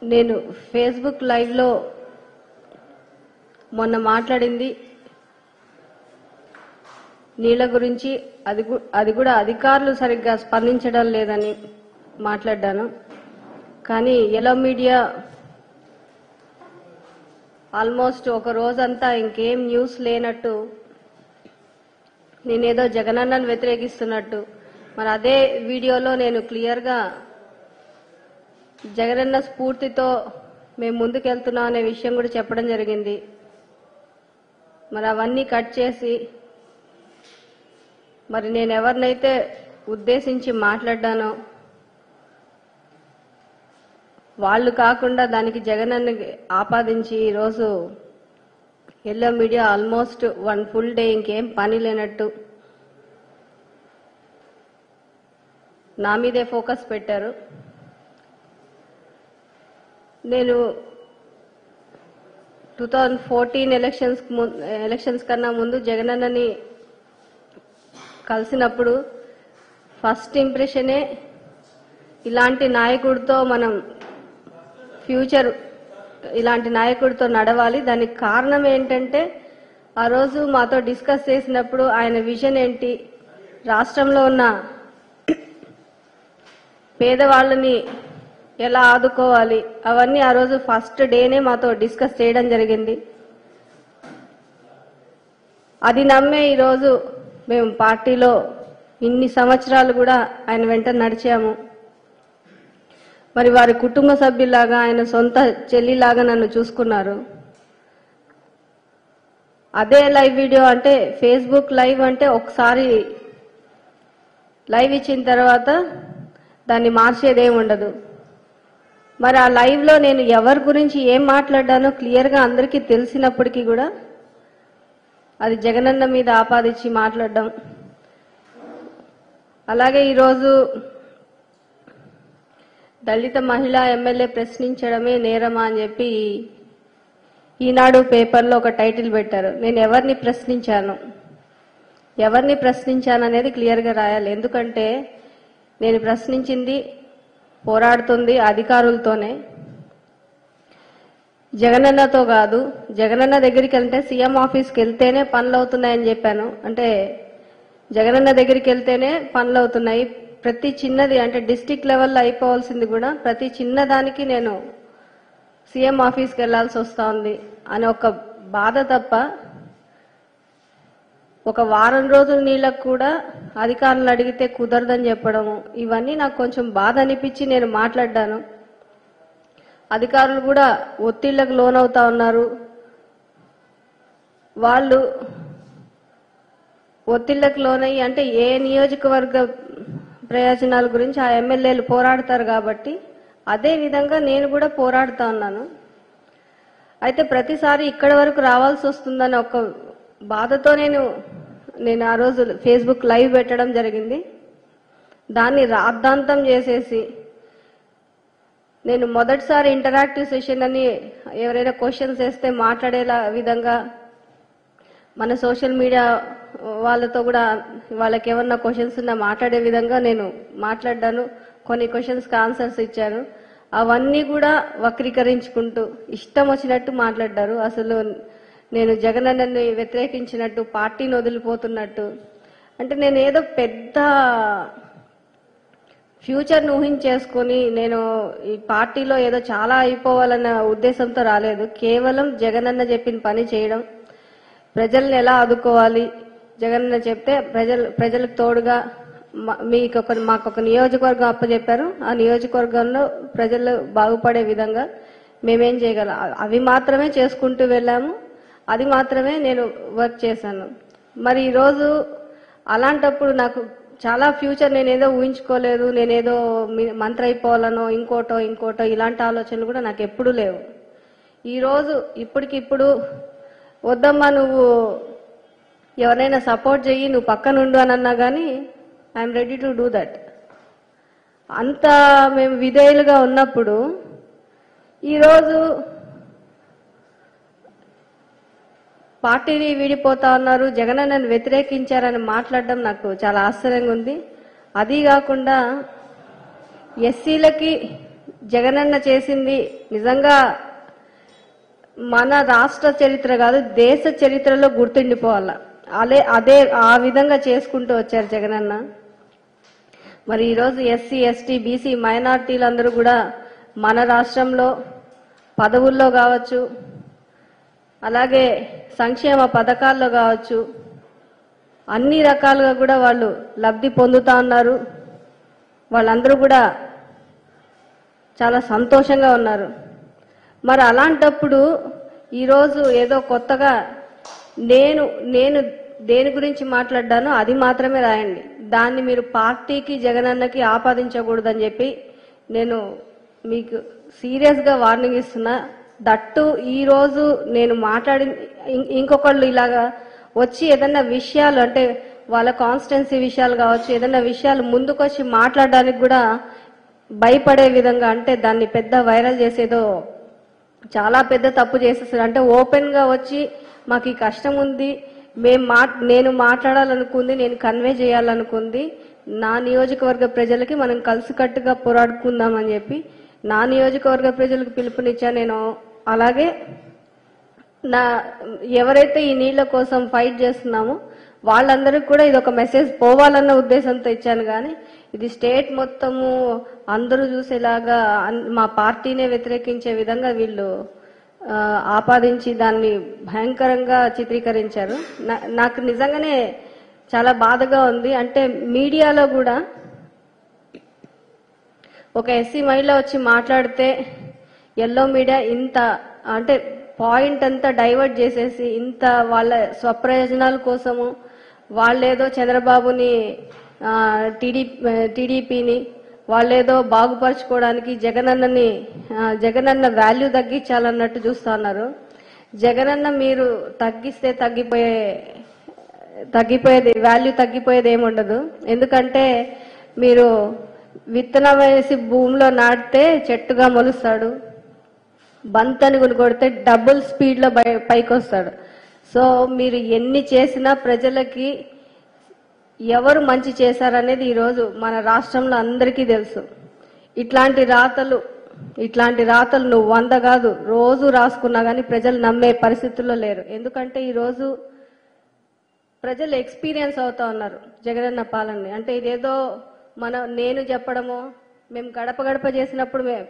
నేను Facebook live లో మొన్న మాట్లాడింది నీళ్ళ గురించి, అది కూడా అధికారులు సరిగ్గా స్పందించడం లేదని మాట్లాడాను. కానీ ఎల్లో మీడియా ఆల్మోస్ట్ ఒక రోజంతా ఇంకేం న్యూస్ లేనట్టు, నేనేదో జగనన్నను వ్యతిరేకిస్తున్నట్టు, మరి అదే వీడియోలో నేను క్లియర్గా జగనన్న స్ఫూర్తితో మేము ముందుకెళ్తున్నాం అనే విషయం కూడా చెప్పడం జరిగింది. మరి అవన్నీ కట్ చేసి మరి నేను ఎవరినైతే ఉద్దేశించి మాట్లాడ్డానో వాళ్ళు కాకుండా దానికి జగనన్న ఆపాదించి ఈరోజు yellow media almost 1 full day ఇంకేం పని లేనట్టు నా మీదే ఫోకస్ పెట్టారు. నేను 2014 ఎలక్షన్స్ కన్నా ముందు జగనన్నని కలిసినప్పుడు ఫస్ట్ ఇంప్రెషనే ఇలాంటి నాయకుడితో మనం ఫ్యూచర్ ఇలాంటి నాయకుడితో నడవాలి. దానికి కారణం ఏంటంటే ఆ రోజు మాతో డిస్కస్ చేసినప్పుడు ఆయన విజన్ ఏంటి, రాష్ట్రంలో ఉన్న పేదవాళ్ళని ఎలా ఆదుకోవాలి, అవన్నీ ఆ రోజు ఫస్ట్ డేనే మాతో డిస్కస్ చేయడం జరిగింది. అది నమ్మే ఈరోజు మేము పార్టీలో ఇన్ని సంవత్సరాలు కూడా ఆయన వెంట నడిచాము. మరి వారి కుటుంబ సభ్యులాగా, ఆయన సొంత చెల్లిలాగా నన్ను చూసుకున్నారు. అదే లైవ్ వీడియో అంటే ఫేస్బుక్ లైవ్ అంటే ఒకసారి లైవ్ ఇచ్చిన తర్వాత దాన్ని మార్చేదేం ఉండదు. మరి ఆ లైవ్ లో నేను ఎవరి గురించి ఏం మాట్లాడానో క్లియర్గా అందరికీ తెలిసినప్పటికీ కూడా అది జగనన్న మీద ఆపాదించి మాట్లాడడం. అలాగే ఈరోజు దళిత మహిళా ఎమ్మెల్యే ప్రశ్నించడమే నేరమా అని చెప్పి ఈనాడు పేపర్లో ఒక టైటిల్ పెట్టారు. నేను ఎవరిని ప్రశ్నించాను అనేది క్లియర్గా రాయాలి. ఎందుకంటే నేను ప్రశ్నించింది, పోరాడుతుంది అధికారులతోనే, జగనన్నతో కాదు. జగనన్న దగ్గరికి వెళ్తే సీఎం ఆఫీస్కి వెళ్తేనే పనులు అవుతున్నాయని చెప్పాను. అంటే జగనన్న దగ్గరికి వెళ్తేనే పనులు అవుతున్నాయి, ప్రతి చిన్నది అంటే డిస్టిక్ లెవెల్లో అయిపోవాల్సింది కూడా ప్రతి చిన్నదానికి నేను సీఎం ఆఫీస్కి వెళ్లాల్సి వస్తుంది అని ఒక బాధ తప్ప, ఒక వారం రోజుల నీళ్ళకు కూడా అధికారులు అడిగితే కుదరదని చెప్పడము, ఇవన్నీ నాకు కొంచెం బాధ అనిపించి నేను మాట్లాడ్డాను. అధికారులు కూడా ఒత్తిళ్లకు లోనవుతా ఉన్నారు. వాళ్ళు ఒత్తిళ్లకు లోనయ్యి అంటే ఏ నియోజకవర్గ ప్రయోజనాల గురించి ఆ ఎమ్మెల్యేలు పోరాడతారు కాబట్టి అదే విధంగా నేను కూడా పోరాడుతా ఉన్నాను. అయితే ప్రతిసారి ఇక్కడి వరకు రావాల్సి వస్తుందని ఒక బాధతో నేను ఆ రోజు ఫేస్బుక్ లైవ్ పెట్టడం జరిగింది. దాన్ని రాద్ధాంతం చేసేసి నేను మొదటిసారి ఇంటరాక్టివ్ సెషన్ అని ఎవరైనా క్వశ్చన్స్ వేస్తే మాట్లాడేలా విధంగా మన సోషల్ మీడియా వాళ్ళతో కూడా వాళ్ళకి ఏమన్నా క్వశ్చన్స్ ఉన్నా మాట్లాడే విధంగా నేను మాట్లాడ్డాను. కొన్ని క్వశ్చన్స్కి ఆన్సర్స్ ఇచ్చాను. అవన్నీ కూడా వక్రీకరించుకుంటూ ఇష్టం వచ్చినట్టు మాట్లాడ్డారు. అసలు నేను జగనన్నని వ్యతిరేకించినట్టు, పార్టీని వదిలిపోతున్నట్టు, అంటే నేను ఏదో పెద్ద ఫ్యూచర్ను ఊహించేసుకొని నేను ఈ పార్టీలో ఏదో చాలా అయిపోవాలన్న ఉద్దేశంతో రాలేదు. కేవలం జగనన్న చెప్పిన పని చేయడం, ప్రజల్ని ఎలా ఆదుకోవాలి, జగనన్న చెప్తే ప్రజలకు తోడుగా మాకొక నియోజకవర్గం అప్పచెప్పారు. ఆ నియోజకవర్గంలో ప్రజలు బాగుపడే విధంగా మేమేం చేయగలం అవి మాత్రమే చేసుకుంటూ వెళ్ళాము. అది మాత్రమే నేను వర్క్ చేశాను. మరి ఈరోజు అలాంటప్పుడు నాకు చాలా ఫ్యూచర్ నేనేదో ఊహించుకోలేదు, నేనేదో మంత్రి అయిపోవాలనో ఇంకోటో ఇలాంటి ఆలోచనలు కూడా నాకు ఎప్పుడూ లేవు. ఈరోజు ఇప్పటికిప్పుడు వద్దమ్మా నువ్వు ఎవరైనా సపోర్ట్ చెయ్యి, నువ్వు పక్కనుండు అని అన్నా కానీ I'm ready to do that. అంత మేము విధేయులుగా ఉన్నప్పుడు ఈరోజు పార్టీని వీడిపోతా ఉన్నారు, జగనన్నను వ్యతిరేకించారని మాట్లాడడం నాకు చాలా ఆశ్చర్యంగా ఉంది. అది కాకుండా ఎస్సీలకి జగనన్న చేసింది నిజంగా మన రాష్ట్ర చరిత్ర కాదు, దేశ చరిత్రలో గుర్తుండిపోవాల. అదే ఆ విధంగా చేసుకుంటూ వచ్చారు జగనన్న. మరి ఈరోజు ఎస్సీ, ఎస్టీ, బీసీ మైనార్టీలందరూ కూడా మన రాష్ట్రంలో పదవుల్లో కావచ్చు, అలాగే సంక్షేమ పథకాల్లో కావచ్చు, అన్ని రకాలుగా కూడా వాళ్ళు లబ్ధి పొందుతా ఉన్నారు. వాళ్ళందరూ కూడా చాలా సంతోషంగా ఉన్నారు. మరి అలాంటప్పుడు ఈరోజు ఏదో కొత్తగా నేను దేని గురించి మాట్లాడ్డానో అది మాత్రమే రాయండి, దాన్ని మీరు పార్టీకి జగనన్నకి ఆపాదించకూడదని చెప్పి నేను మీకు సీరియస్గా వార్నింగ్ ఇస్తున్నా. దట్టు ఈరోజు నేను ఇంకొకళ్ళు ఇలాగా వచ్చి ఏదన్నా విషయాలు అంటే వాళ్ళ కాన్స్టిట్యున్సీ విషయాలు కావచ్చు, ఏదన్నా విషయాలు ముందుకొచ్చి మాట్లాడడానికి కూడా భయపడే విధంగా, అంటే దాన్ని పెద్ద వైరల్ చేసేదో చాలా పెద్ద తప్పు చేసేస్తారు. అంటే ఓపెన్ గా వచ్చి మాకు ఈ కష్టం ఉంది, నేను మాట్లాడాలనుకుంది, నేను కన్వే చేయాలనుకుంది నా నియోజకవర్గ ప్రజలకి, మనం కలిసికట్టుగా పోరాడుకుందామని చెప్పి నా నియోజకవర్గ ప్రజలకు పిలుపునిచ్చా నేను. అలాగే ఎవరైతే ఈ నీళ్ల కోసం ఫైట్ చేస్తున్నామో వాళ్ళందరికీ కూడా ఇది ఒక మెసేజ్ పోవాలన్న ఉద్దేశంతో ఇచ్చాను. కానీ ఇది స్టేట్ మొత్తము అందరూ చూసేలాగా మా పార్టీనే వ్యతిరేకించే విధంగా వీళ్ళు ఆపాదించి దాన్ని భయంకరంగా చిత్రీకరించారు. నాకు నిజంగానే చాలా బాధగా ఉంది. అంటే మీడియాలో కూడా ఒక ఎస్సీ మహిళ వచ్చి మాట్లాడితే ఎల్లో మీడియా ఇంత అంటే పాయింట్ అంతా డైవర్ట్ చేసేసి ఇంత వాళ్ళ స్వప్రయోజనాల కోసము వాళ్ళేదో చంద్రబాబుని టీడీపీని వాళ్ళేదో బాగుపరచుకోవడానికి జగనన్న వాల్యూ తగ్గించాలన్నట్టు చూస్తా ఉన్నారు. జగనన్న మీరు తగ్గిస్తే తగ్గిపోయేది వాల్యూ తగ్గిపోయేది ఏముండదు. ఎందుకంటే మీరు విత్తనం వేసి భూమిలో నాటితే చెట్టుగా మొలుస్తాడు, బంతని కొడితే డబుల్ స్పీడ్ లో పైకి వస్తాడు. సో మీరు ఎన్ని చేసినా ప్రజలకి ఎవరు మంచి చేశారనేది ఈరోజు మన రాష్ట్రంలో అందరికీ తెలుసు. ఇట్లాంటి రాతలు నువ్వు 100 కాదు రోజు రాసుకున్నా కానీ ప్రజలు నమ్మే పరిస్థితుల్లో లేరు. ఎందుకంటే ఈరోజు ప్రజలు ఎక్స్పీరియన్స్ అవుతా ఉన్నారు జగనన్న పాలనని. అంటే ఇదేదో నేను చెప్పడమో, మేము గడప గడప చేసినప్పుడు